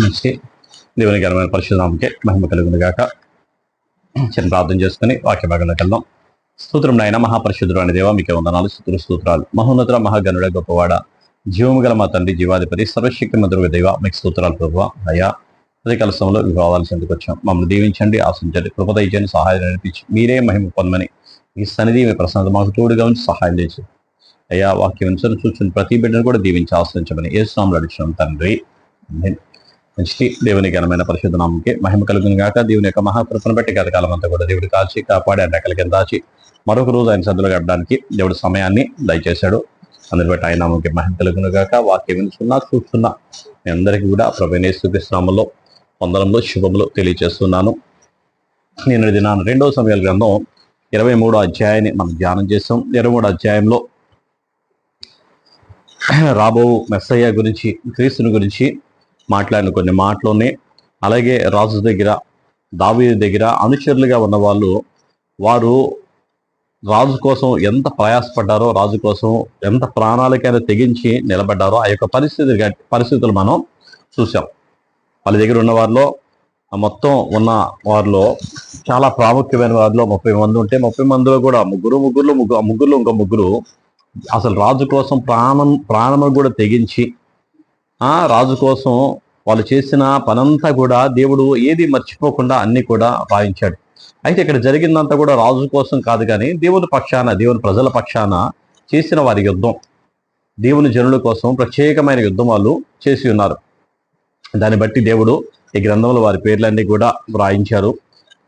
నుంచి దేవుని ఘనమైన పరిశుద్ధనామకే మహిమ కలుగును గాక. చిన్న ప్రార్థన చేసుకుని వాక్య భాగంలోకి వెళ్దాం. స్తోత్రం నాయన, మహాపరిశుద్ధుడు అనే దేవ మీకే వందనాలు, స్తోత్రాలు. మహోన్నత మహాగణుడ గొప్పవాడ, జీవము గల మా తండ్రి, జీవాధిపతి, సర్వశక్తి మంత్రుడు దేవ, మీకు స్తోత్రాలు ప్రభువ. అయ్యా అదే కలసంలో వివాదాలు చెందుకు వచ్చాం. మమ్మల్ని దీవించండి, ఆశించండి, కృపద ఇచ్చండి, సహాయం నడిపించి మీరే మహిమ పొందమని ఈ సన్నిధి మీ ప్రశాంత మాకు తోడుగా ఉంచి సహాయం చేసి అయ్యా వాక్యం చూసిన ప్రతి బిడ్డను కూడా దీవించి ఆశ్రయించమని యేసునామములో అడుగుతున్నాం తండ్రి. మంచి దేవుని ఘనమైన పరిశుద్ధ నామముకే మహిమ కలుగును గాక. దేవుని యొక్క మహాకృపను బట్టి గత కాలం అంతా కూడా దేవుడు కాల్చి కాపాడి అడ్డకల కింద దాచి మరొక రోజు ఆయన సద్దులు గడడానికి దేవుడు సమయాన్ని దయచేశాడు. అందరి బట్టి ఆయన నామముకి మహిమ కలుగును గాక. వాక్యం వినుచున్నా చూస్తున్నా మీ అందరికీ కూడా ప్రభువైన యేసుక్రీస్తు నామములో వందనములు శుభములు తెలియజేస్తున్నాను. నేను దినాన్ని 2వ సమయాల గ్రంథం 23వ అధ్యాయాన్ని మనం ధ్యానం చేస్తాం. 23వ అధ్యాయంలో రాబో మెస్సయ్య గురించి, క్రీస్తుని గురించి మాట్లాడిన కొన్ని మాటలోనే, అలాగే రాజు దగ్గర, దావీదు దగ్గర అనుచరులుగా ఉన్న వారు రాజు కోసం ఎంత ప్రయాసపడ్డారో, రాజు కోసం ఎంత ప్రాణాలకైనా తెగించి నిలబడ్డారో ఆ యొక్క పరిస్థితులు మనం చూసాం. వాళ్ళ దగ్గర ఉన్న వారిలో, మొత్తం ఉన్న వారిలో చాలా ప్రాముఖ్యమైన వారిలో 30 మంది ఉంటే 30 మందిలో కూడా ముగ్గురులో ఇంకో ముగ్గురు అసలు రాజు కోసం ప్రాణము కూడా తెగించి రాజు కోసం వాళ్ళు చేసిన పనంతా కూడా దేవుడు ఏది మర్చిపోకుండా అన్ని కూడా రాయించాడు. అయితే ఇక్కడ జరిగిందంతా కూడా రాజు కోసం కాదు, కానీ దేవుని పక్షాన, దేవుని ప్రజల పక్షాన చేసిన వారి యుద్ధం, దేవుని జనుల కోసం ప్రత్యేకమైన యుద్ధం వాళ్ళు చేసి ఉన్నారు. దాన్ని బట్టి దేవుడు ఈ గ్రంథంలో వారి పేర్లన్నీ కూడా వ్రాయించారు.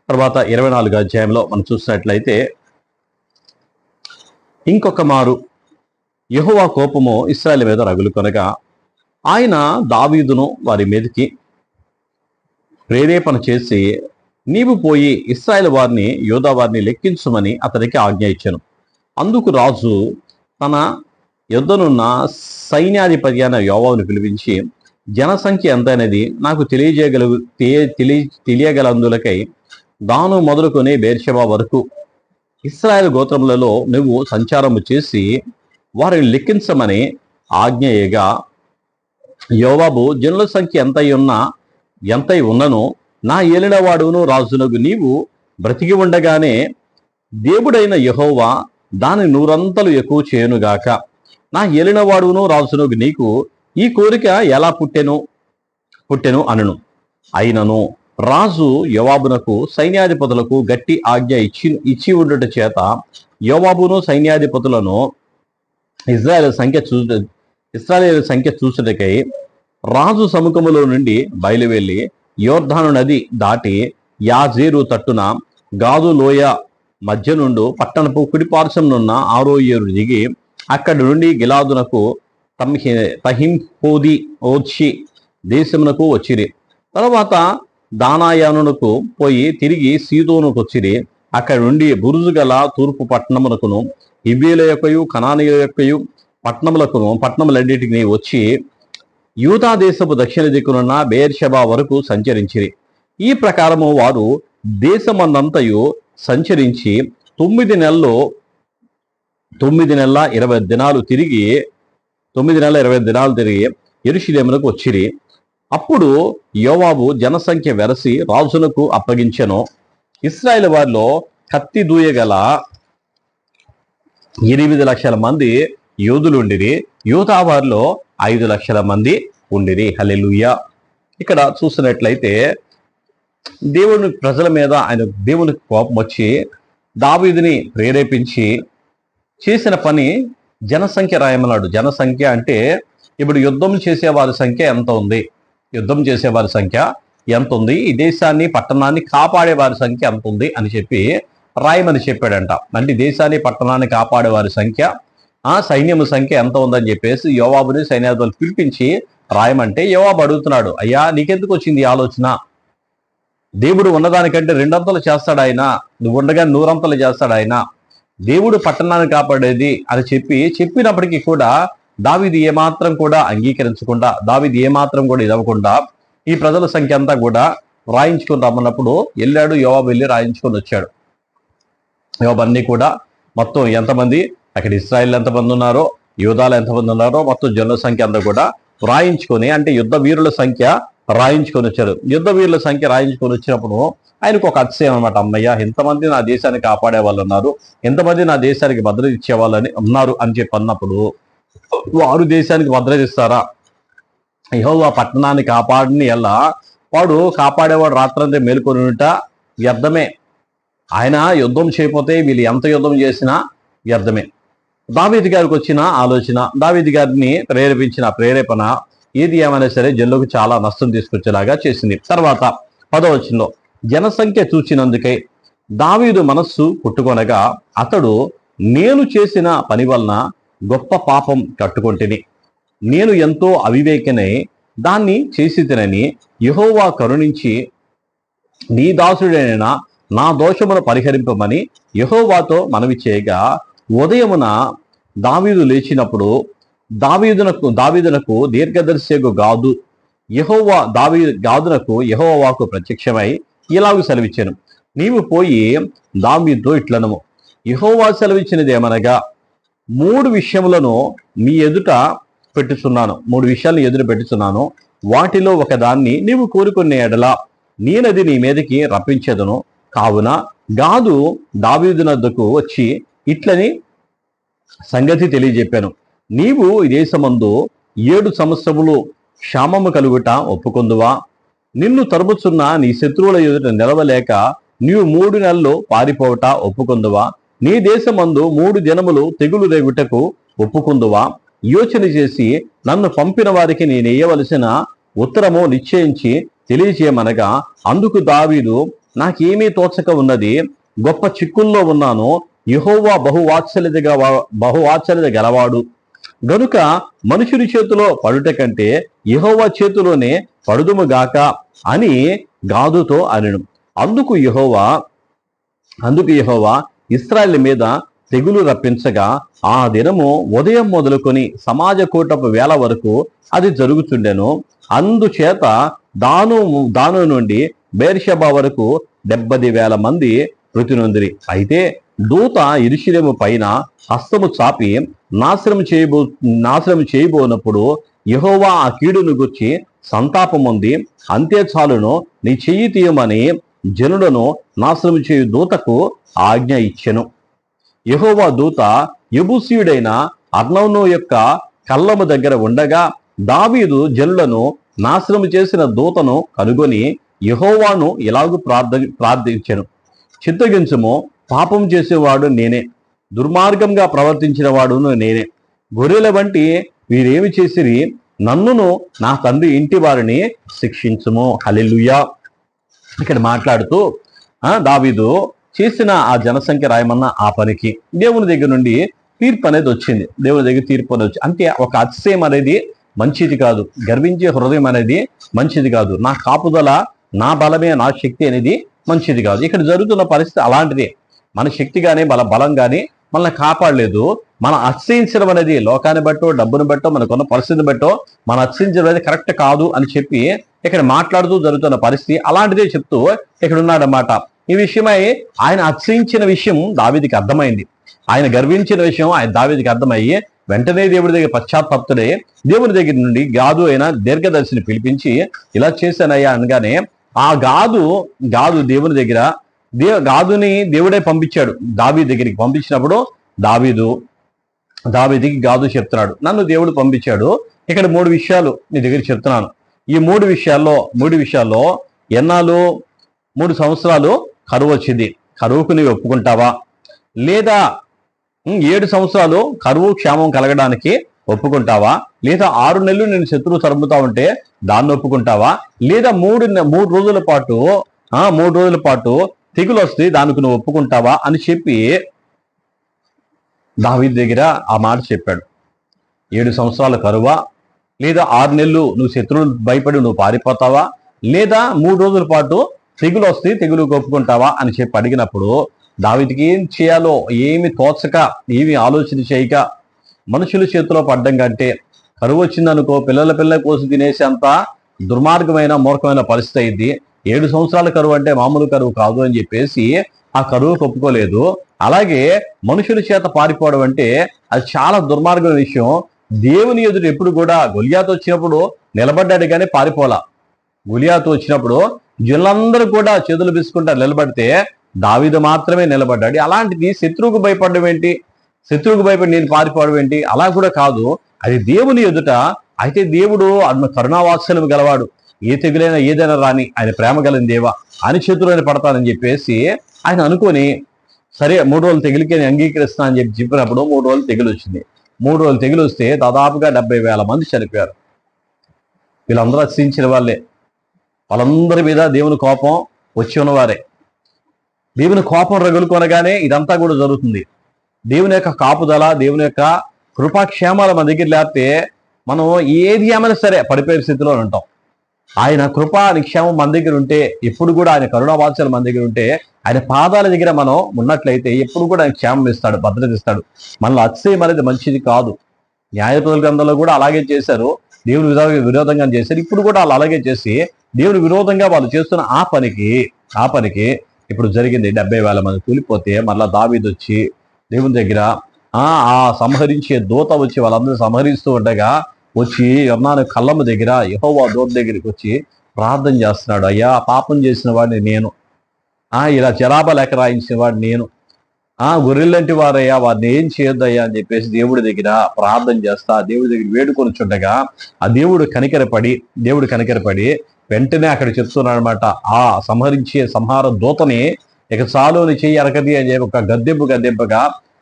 తర్వాత 24వ అధ్యాయంలో మనం చూసినట్లయితే, ఇంకొక మారు యెహోవా కోపము ఇశ్రాయేలు మీద రగులు కొనగా ఆయన దావీదును వారి మీదకి ప్రేరేపణ చేసి, నీవు పోయి ఇశ్రాయేలు వారిని, యోధా వారిని లెక్కించుమని అతనికి ఆజ్ఞ ఇచ్చాను. అందుకు రాజు తన యుద్ధనున్న సైన్యాధిపతి అయిన యోవాబును పిలిపించి, జనసంఖ్య ఎంత అనేది నాకు తెలియగలందులకై దాను మొదలుకొని బేర్షెబా వరకు ఇశ్రాయేలు గోత్రములలో నువ్వు సంచారము చేసి వారిని లెక్కించమని ఆజ్ఞయగా, యోవాబు జనుల సంఖ్య ఎంతై ఉన్నను నా ఏలినవాడును రాజునగు నీవు బ్రతికి ఉండగానే దేవుడైన యెహోవా దాని 100 అంతలు ఎక్కువ చేయనుగాక. నా ఏలినవాడును రాజునగు నీకు ఈ కోరిక ఎలా పుట్టెను అనను. అయినను రాజు యోవాబునకు సైన్యాధిపతులకు గట్టి ఆజ్ఞ ఇచ్చి ఉండుట చేత యోవాబును సైన్యాధిపతులను ఇశ్రాయేలు సంఖ్య చూసుటకై రాజు సముఖములో నుండి బయలువెళ్ళి యోర్దాను నది దాటి యాజేరు తట్టున గాదు లోయ మధ్య నుండి పట్టణపు కుడిపార్శ్వమునున్న ఆరోయేరు దిగి అక్కడి నుండి గిలాదునకు తహింపోది ఓర్చి దేశమునకు వచ్చిరి. తర్వాత దానాయానునకు పోయి తిరిగి సీదోనుకు వచ్చిరి. అక్కడి నుండి బురుజు గల తూర్పు పట్టణమునకును హివ్వీల యొక్కయు కనానీయుల యొక్కయు పట్టణములన్నిటిని వచ్చి యూదా దేశపు దక్షిణ దిక్కునున్న బెయేర్షెబా వరకు సంచరించిరి. ఈ ప్రకారము వారు దేశమందంతయు సంచరించి 9 నెలల 20 దినాలు తిరిగి యెరూషలేమునకు వచ్చిరి. అప్పుడు యోవాబు జనసంఖ్య వెరసి రాజునకు అప్పగించెను. ఇశ్రాయేలు వారిలో కత్తి దూయగల 8 లక్షల మంది యోధులు ఉండిరి. యూదా వారిలో 5 లక్షల మంది ఉండిరి. హల్లెలూయా. ఇక్కడ చూసినట్లయితే దేవుని ప్రజల మీద దేవుని కోపం వచ్చి దావీదుని ప్రేరేపించి చేసిన పని జనసంఖ్య రాయమన్నాడు. జనసంఖ్య అంటే ఇప్పుడు యుద్ధం చేసే వారి సంఖ్య ఎంత ఉంది, ఈ దేశాన్ని, పట్టణాన్ని కాపాడే వారి సంఖ్య ఎంత ఉంది అని చెప్పి రాయమని చెప్పాడంట. అంటే దేశాన్ని, పట్టణాన్ని కాపాడే వారి సంఖ్య, సైన్యము సంఖ్య ఎంత ఉందని చెప్పేసి యోవాబుని సైన్యాధిపతులు పిలిపించి రాయమంటే యోవాబు అడుగుతున్నాడు, అయ్యా నీకెందుకు వచ్చింది ఆలోచన? దేవుడు ఉన్నదానికంటే 2 అంతలు చేస్తాడు ఆయన, నువ్వు ఉండగా 100 అంతలు చేస్తాడు ఆయన. దేవుడు పట్టణాన్ని కాపాడేది అని చెప్పినప్పటికీ కూడా దావీదు ఏమాత్రం కూడా అంగీకరించకుండా, దావీదు ఏమాత్రం కూడా ఇదవ్వకుండా ఈ ప్రజల సంఖ్య అంతా కూడా రాయించుకొని రమ్మన్నప్పుడు వెళ్ళాడు. యోవాబు వెళ్ళి రాయించుకొని వచ్చాడు. యోవాబు అన్ని కూడా మొత్తం ఎంతమంది అక్కడ ఇశ్రాయేల్ ఎంతమంది ఉన్నారో, యూదాలు ఎంతమంది ఉన్నారో మొత్తం జనుల సంఖ్య అంతా కూడా వ్రాయించుకొని, అంటే యుద్ధ వీరుల సంఖ్య రాయించుకొని వచ్చారు. యుద్ధ వీరుల సంఖ్య రాయించుకొని వచ్చినప్పుడు ఆయనకు ఒక అతిశయం అనమాట. అమ్మయ్య, ఎంతమంది నా దేశాన్ని కాపాడే వాళ్ళు ఉన్నారు, ఎంతమంది నా దేశానికి భద్రత ఇచ్చే వాళ్ళని ఉన్నారు అని చెప్పి అన్నప్పుడు, వారు దేశానికి భద్రత ఇస్తారా? యెహోవా పట్టణాన్ని కాపాడిని ఎలా వాడు కాపాడేవాడు రాత్రంతా మేలుకొని ఉంట వ్యర్థమే. ఆయన యుద్ధం చేయకపోతే వీళ్ళు ఎంత యుద్ధం చేసినా వ్యర్థమే. దావీదు గారికి వచ్చిన ఆలోచన, దావీదు గారిని ప్రేరేపించిన ప్రేరేపణ ఏది ఏమైనా సరే జనులకు చాలా నష్టం తీసుకొచ్చేలాగా చేసింది. తర్వాత 10వ వచనంలో, జనసంఖ్య చూచినందుకై దావీదు మనస్సు పుట్టుకొనగా అతడు, నేను చేసిన పని వలన గొప్ప పాపం కట్టుకొంటిని, నేను ఎంతో అవివేకనై దాన్ని చేసి తినని యెహోవా కరుణించి నీ దాసుడైన నా దోషమును పరిహరింపమని యెహోవాతో మనవి చేయగా, ఉదయమున దావీదు లేచినప్పుడు దావీదునకు దీర్ఘదర్శియగు గాదు గాదునకు యెహోవాకు ప్రత్యక్షమై ఇలాగూ సెలవిచ్చాను, నీవు పోయి దావీదుతో ఇట్లనము, యెహోవా సెలవిచ్చినదేమనగా, 3 విషయములను మీ ఎదుట పెట్టుచున్నాను, 3 విషయాలను ఎదుట పెట్టుచున్నాను, వాటిలో ఒకదాన్ని నీవు కోరుకునే ఎడల నేనది నీ మీదకి రప్పించేదను. కావున గాదు దావీదునద్దకు వచ్చి ఇట్లని సంగతి తెలియజెప్పాను, నీవు ఈ దేశమందు 7 సంవత్సరములు క్షామము కలుగుట ఒప్పుకొందువా? నిన్ను తరుముచున్న నీ శత్రువుల ఎదుట నిలవలేక నీవు 3 నెలలు పారిపోవట ఒప్పుకొందువా? నీ దేశమందు 3 దినములు తెగులు రేగుటకు ఒప్పుకొందువా? యోచన చేసి నన్ను పంపిన వారికి నేనేయవలసిన ఉత్తరము నిశ్చయించి తెలియచేయమనగా, అందుకు దావీదు, నాకేమీ తోచక ఉన్నది, గొప్ప చిక్కుల్లో ఉన్నాను, యెహోవా బహువాత్సల్యత గలవాడు గనుక మనుషుని చేతిలో పడుట కంటే యెహోవా చేతిలోనే పడుదుముగాక అని గాదుతో అనెను. అందుకు యెహోవా ఇశ్రాయేలు మీద తెగులు రప్పించగా ఆ దినము ఉదయం మొదలుకొని సమాజ కూటపు వేళ వరకు అది జరుగుతుండెను. అందుచేత దాను నుండి బెయేర్షెబా వరకు 70,000 మంది మృతి నొందిరి. అయితే దూత యెరూషలేము పైన హస్తము చాపి నాశనం చేయబోనప్పుడు యెహోవా ఆ కీడును గుర్చి సంతాపముంది, అంతే చాలును, నీ చెయ్యి తీయమని జనులను నాశనం చేయు దూతకు ఆజ్ఞ ఇచ్చెను. యెహోవా దూత యెబూసీయుడైన అర్నోను యొక్క కళ్ళము దగ్గర ఉండగా దావీదు జనులను నాశనం చేసిన దూతను కనుగొని యెహోవాను ఇలాగు ప్రార్థించెను, చిత్తగించుము, పాపం చేసేవాడు నేనే, దుర్మార్గంగా ప్రవర్తించిన వాడును నేనే. గొర్రెల వంటి వీరేమి చేసిరి, నన్నును నా తండ్రి ఇంటి వారిని శిక్షించుము. హల్లెలూయా. ఇక్కడ మాట్లాడుతూ దావీదు చేసిన ఆ జనసంఖ్య రాయమన్న ఆ పనికి దేవుని దగ్గర నుండి తీర్పు అనేది వచ్చింది. దేవుని దగ్గర తీర్పు అనేది వచ్చింది. అంటే ఒక అతిశయం అనేది మంచిది కాదు, గర్వించే హృదయం అనేది మంచిది కాదు, నా కాపుదల, నా బలమే, నా శక్తి అనేది మంచిది కాదు. ఇక్కడ జరుగుతున్న పరిస్థితి అలాంటిదే. మన శక్తి కానీ బలం కానీ మనల్ని కాపాడలేదు. మనం అతిశయించడం అనేది లోకాన్ని బట్టో, డబ్బును బట్టో, మనకున్న పరిస్థితిని బట్టో మనం అతిశయించడం అనేది కరెక్ట్ కాదు అని చెప్పి ఇక్కడ మాట్లాడుతూ జరుగుతున్న పరిస్థితి అలాంటిదే చెప్తూ ఇక్కడ ఉన్నాడన్నమాట. ఈ విషయమై ఆయన అతిశయించిన విషయం దావీదుకి అర్థమైంది, ఆయన గర్వించిన విషయం దావీదుకి అర్థమయ్యి వెంటనే దేవుడి దగ్గర పశ్చాత్తాపతుడే దేవుని దగ్గర నుండి గాదు అయిన దీర్ఘదర్శిని పిలిపించి ఇలా చేశానయ్యా అనగానే ఆ గాదు దేవుని దగ్గర గాదుని దేవుడే పంపించాడు. దావీదు దగ్గరికి పంపించినప్పుడు దావీదుకి గాదు చెప్తున్నాడు, నన్ను దేవుడు పంపించాడు, ఇక్కడ 3 విషయాలు నీ దగ్గర చెప్తున్నాను. ఈ 3 విషయాల్లో ఎన్నాళ్ళు 3 సంవత్సరాలు కరువు వచ్చింది, కరువుకు నీవు ఒప్పుకుంటావా? లేదా 7 సంవత్సరాలు కరువు క్షేమం కలగడానికి ఒప్పుకుంటావా? లేదా 6 నెలలు నేను శత్రువు తరుముతా ఉంటే దాన్ని ఒప్పుకుంటావా? లేదా 3 రోజుల పాటు తెగులు వస్తే దానికి నువ్వు ఒప్పుకుంటావా అని చెప్పి దావీదు దగ్గర ఆ మాట చెప్పాడు. 7 సంవత్సరాల కరువా, లేదా 6 నెలలు నువ్వు శత్రువులు భయపడి నువ్వు పారిపోతావా, లేదా 3 రోజుల పాటు తెగులు వస్తే తెగులుకు ఒప్పుకుంటావా అని చెప్పి అడిగినప్పుడు దావీదుకి ఏం చేయాలో ఏమి తోచక, ఏమి ఆలోచన చేయక, మనుషుల చేతిలో పడ్డం కంటే కరువు వచ్చిందనుకో పిల్లల కోసి తినేసేంత దుర్మార్గమైన మూర్ఖమైన పరిస్థితి అయింది. 7 సంవత్సరాల కరువు అంటే మామూలు కరువు కాదు అని చెప్పేసి ఆ కరువుకు ఒప్పుకోలేదు. అలాగే మనుషుల చేత పారిపోవడం అంటే అది చాలా దుర్మార్గమైన విషయం. దేవుని ఎదుట ఎప్పుడు కూడా గొలియాతు వచ్చినప్పుడు నిలబడ్డాడు కానీ పారిపోలా. గులియాతు వచ్చినప్పుడు జనులందరూ కూడా చేతులు బిసుకుంటా నిలబడితే దావీదు మాత్రమే నిలబడ్డాడు. అలాంటిది శత్రువుకు భయపడడం ఏంటి, శత్రువుకు భయపడి నేను పారిపోవడం ఏంటి? అలా కూడా కాదు, అది దేవుని ఎదుట. అయితే దేవుడు కరుణావాత్సల్యం గలవాడు, ఏ తెగులైనా ఏదైనా రాని ఆయన ప్రేమ కలిగిన దేవా అని చేతులని పడతానని చెప్పేసి ఆయన అనుకొని, సరే 3 రోజులు తెగులికి నేను అంగీకరిస్తాను అని చెప్పినప్పుడు 3 రోజులు తెగులు వచ్చింది. 3 రోజులు తెగులు వస్తే దాదాపుగా 70,000 మంది చనిపోయారు. వీళ్ళందరూ రక్షించిన వాళ్ళే, వాళ్ళందరి మీద దేవుని కోపం వచ్చి ఉన్నవారే. దేవుని కోపం రగులుకొనగానే ఇదంతా కూడా జరుగుతుంది. దేవుని యొక్క కాపుదల, దేవుని యొక్క కృపాక్షేమాలు మన దగ్గర లేకపోతే మనం ఏది ఏమైనా సరే పడిపోయే స్థితిలో ఉంటాం. ఆయన కృపా నిక్షేమం మన దగ్గర ఉంటే, ఎప్పుడు కూడా ఆయన కరుణావాత్సల్యం మన దగ్గర ఉంటే, ఆయన పాదాల దగ్గర మనం ఉన్నట్లయితే ఎప్పుడు కూడా ఆయన క్షేమం ఇస్తాడు, భద్రత ఇస్తాడు. మనలో అతిశయం అనేది మంచిది కాదు. న్యాయపరుల గ్రంథంలో కూడా అలాగే చేశారు, దేవుని విరోధంగా చేశారు. ఇప్పుడు కూడా వాళ్ళు అలాగే చేసి దేవుని విరోధంగా వాళ్ళు చేస్తున్న ఆ పనికి ఇప్పుడు జరిగింది. 70,000 మంది కూలిపోతే మళ్ళా దావీదు వచ్చి దేవుని దగ్గర ఆ సంహరించే దూత వచ్చి వాళ్ళందరూ సంహరిస్తూ ఉండగా వచ్చి యొర్దాను కళ్ళము దగ్గర యెహోవా దూత దగ్గరికి వచ్చి ప్రార్థన చేస్తున్నాడు. అయ్యా, పాపం చేసిన వాడిని నేను, ఇలా జనాభా లెక్క రాయించిన వాడిని నేను, గొర్రెలంటి వారయ్యా, వారిని ఏం చేయొద్దయ్యా అని చెప్పేసి దేవుడి దగ్గర ప్రార్థన చేస్తా, దేవుడి దగ్గర వేడుకొని చుండగా ఆ దేవుడు కనికరపడి వెంటనే అక్కడ చెప్తున్నాడు అనమాట. ఆ సంహార దూతని ఇక చాలుని చెయ్యి అరకది అని చెప్పి ఒక గద్దెంపుగా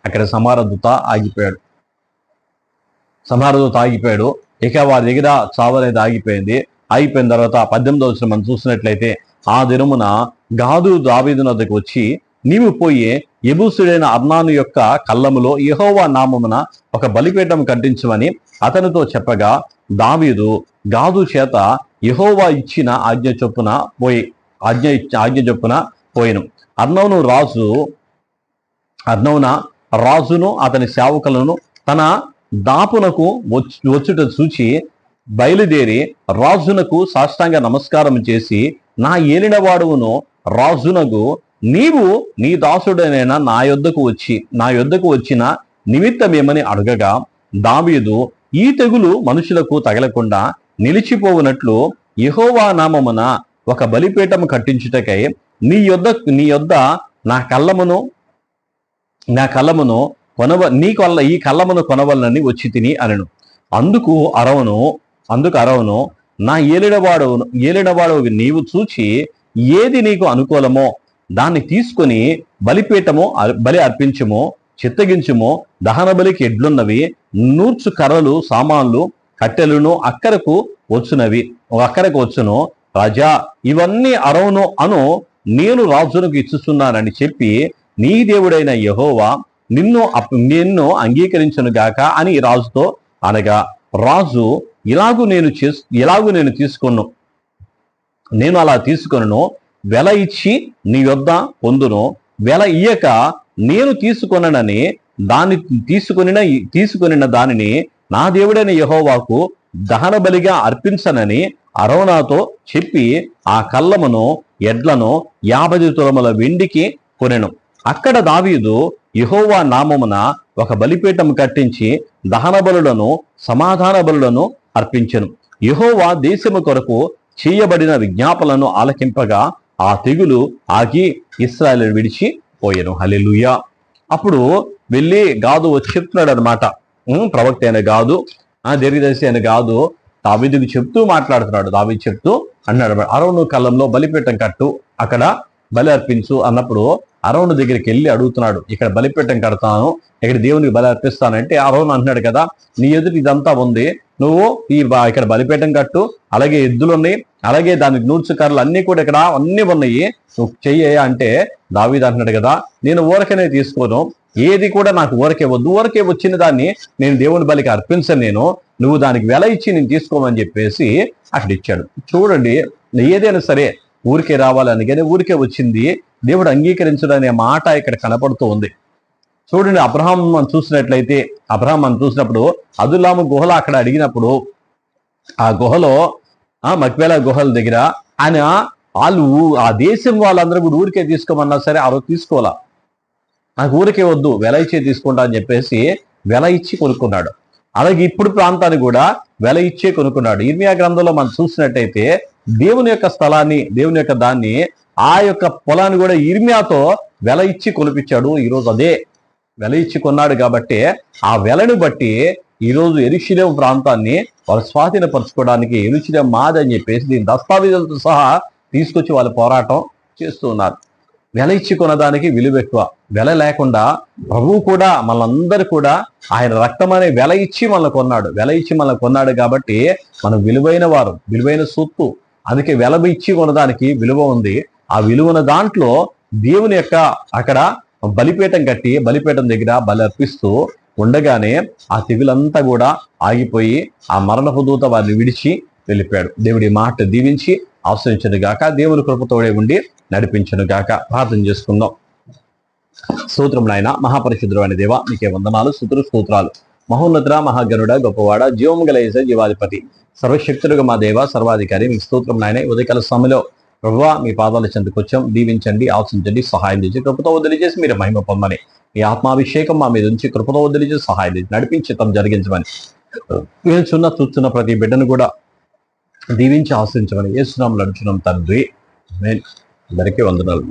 అక్కడ సంహార దూత ఆగిపోయాడు. ఇక వారి దగ్గర చావు అనేది ఆగిపోయింది. అయిపోయిన తర్వాత 18వ వచనం మనం చూసినట్లయితే, ఆ దినమున గాదు దావీదు వద్దకు వచ్చి, నీవు పోయి యెబూసుడైన అర్నాను యొక్క కళ్ళములో యెహోవా నామమున ఒక బలిపీఠం కట్టించమని అతనితో చెప్పగా, దావీదు గాదు చేత యెహోవా ఇచ్చిన ఆజ్ఞ చొప్పున పోయిను. అర్నౌన రాజును అతని సేవకులను తన దాపునకు వచ్చుట చూచి బయలుదేరి రాజునకు సాష్టాంగ నమస్కారం చేసి, నా ఏలినవాడును రాజునకు నీవు నీ దాసుడనైనా నా యొద్దకు వచ్చిన నిమిత్తమేమని అడగగా, దావీదు ఈ తెగులు మనుషులకు తగలకుండా నిలిచిపోవునట్లు యెహోవా నామమున ఒక బలిపీఠం కట్టించుటకై నీ యొద్ద ఈ కళ్ళమును కొనవలనని వచ్చి తిని అనెను. అందుకు అరవును నా ఏలినవాడు నీవు చూచి ఏది నీకు అనుకూలమో దాన్ని తీసుకొని బలి అర్పించుము, చిత్తగించుము. దహన బలికి ఎడ్లున్నవి, నూర్చు కర్రలు, సామాన్లు, కట్టెలను అక్కరకు వచ్చును. రాజా, ఇవన్నీ అరవును నేను రాజునకు ఇచ్చుచున్నానని చెప్పి, నీ దేవుడైన యెహోవా నిన్ను అంగీకరించును గాక అని రాజుతో అనగా, రాజు ఇలాగు నేను అలా తీసుకొను, వెల ఇచ్చి నీ యొద్ద పొందును, వెల ఇయ్యక నేను తీసుకొనిన దానిని నా దేవుడైన యెహోవాకు దహన బలిగా అర్పించనని అరౌనాతో చెప్పి ఆ కళ్ళమును ఎడ్లను 50 తులముల వెండికి కొనెను. అక్కడ దావీదు యెహోవా నామమున ఒక బలిపీఠం కట్టించి దహన బలులను సమాధాన బలులను అర్పించెను. యెహోవా దేశము కొరకు చేయబడిన విజ్ఞాపనలను ఆలకింపగా ఆ తెగులు ఆగి ఇశ్రాయేలును విడిచిపోయెను. హల్లెలూయా. అప్పుడు వెళ్ళి గాదు వచ్చి చెప్తున్నాడు అనమాట. ప్రవక్త అయిన గాదు, దీర్ఘదర్శి అయిన గాదు దావీదుకి చెప్తూ మాట్లాడుతున్నాడు. దావీదు చెప్తూ అన్నాడు, అరౌను కళ్ళంలో బలిపీఠం కట్టు, అక్కడ బలి అర్పించు అన్నప్పుడు అరౌను దగ్గరికి వెళ్ళి అడుగుతున్నాడు, ఇక్కడ బలిపీఠం కడతాను, ఇక్కడ దేవునికి బలి అర్పిస్తానంటే అరౌను అంటున్నాడు కదా, నీ ఎదుటి ఇదంతా ఉంది, నువ్వు ఇక్కడ బలిపీఠం కట్టు, అలాగే ఎద్దులు ఉన్నాయి, అలాగే దానికి నూర్చు కర్రలు అన్ని కూడా ఇక్కడ అన్ని ఉన్నాయి, నువ్వు చెయ్య అంటే దావీదు అంటున్నాడు కదా, నేను ఊరకనే తీసుకోను, ఏది కూడా నాకు ఊరకే వద్దు, ఊరకే వచ్చిన దాన్ని నేను దేవుని బలికి అర్పించను, నువ్వు దానికి వెల ఇచ్చి నేను తీసుకోమని చెప్పేసి అక్కడ ఇచ్చాడు. చూడండి, ఏదైనా సరే ఊరికే రావాలని కానీ ఊరికే వచ్చింది దేవుడు అంగీకరించడం అనే మాట ఇక్కడ కనపడుతూ ఉంది. చూడండి, అబ్రహాం మనం చూసినప్పుడు అదుల్లాము గుహలో అక్కడ అడిగినప్పుడు ఆ గుహలో మక్పేలా గుహల దగ్గర ఆయన ఆ దేశం వాళ్ళందరూ కూడా ఊరికే తీసుకోమన్నా సరే ఆ రోజు తీసుకోవాలా, నాకు ఊరికే వద్దు వెల ఇచ్చే తీసుకుంటా అని చెప్పేసి వెల ఇచ్చి కొనుక్కున్నాడు. అలాగే ఇప్పుడు ప్రాంతాన్ని కూడా వెల ఇచ్చే కొనుక్కున్నాడు. ఇర్మియా గ్రంథంలో మనం చూసినట్టయితే దేవుని యొక్క స్థలాన్ని, దేవుని యొక్క దాన్ని, ఆ యొక్క పొలాన్ని కూడా ఇర్మియాతో వెల ఇచ్చి కొనిపించాడు. ఈరోజు అదే వెల ఇచ్చి కొన్నాడు కాబట్టి ఆ వెలను బట్టి ఈరోజు యెరూషలేము ప్రాంతాన్ని వాళ్ళు స్వాధీనపరచుకోవడానికి యెరూషలేము మాది అని చెప్పేసి దీని దస్తావేజులతో సహా తీసుకొచ్చి వాళ్ళు పోరాటం చేస్తూ ఉన్నారు. వెల ఇచ్చి కొనడానికి విలువ ఎక్కువ. వెల లేకుండా ప్రభువు కూడా మనందరూ కూడా ఆయన రక్తం అనే వెల ఇచ్చి మనల్ని కొన్నాడు. వెల ఇచ్చి మనల్ని కొన్నాడు కాబట్టి మనం విలువైన వారు, విలువైన సొత్తు. అందుకే వెల ఇచ్చి కొనడానికి విలువ ఉంది. ఆ విలువన దాంట్లో దేవుని యొక్క అక్కడ బలిపీఠం కట్టి బలిపీఠం దగ్గర బలి అర్పిస్తూ ఉండగానే ఆ తెగులంతా కూడా ఆగిపోయి ఆ మరణపు దూత వారిని విడిచి వెళ్ళిపోయాడు. దేవుడి మాట దీవించి ఆశ్రయించను గాక, దేవుని కృపతోడే ఉండి నడిపించను గాక. ప్రార్థన చేసుకుందాం. స్తోత్రం నాయన, మహాపరిశుద్ధుడైన దేవ, నీకే వందనాలు, స్తోత్రాలు. మహోన్నతుడ, మహాగణుడ, గొప్పవాడ, జీవము గల యేసయ్య, జీవాధిపతి, సర్వశక్తుడుగా మా దేవ, సర్వాధికారి, మీకు స్తోత్రం నాయన. ఉదయకాల సమయంలో ప్రభువా మీ పాదాల చెంతకు వచ్చాం. దీవించండి, ఆశించండి, సహాయం చేసి కృపతో వదిలిచేసి మీరు మహిమ పొందమని, మీ ఆత్మాభిషేకం మా మీద నుంచి కృపతో వదిలిచేసి సహాయం చేసి నడిపించటం జరిగించమని, చూస్తున్న ప్రతి బిడ్డను కూడా దీవించి ఆశించమని యేసు నామములో అడుగుచున్నాం తండ్రి. అందరికీ వందనాలు.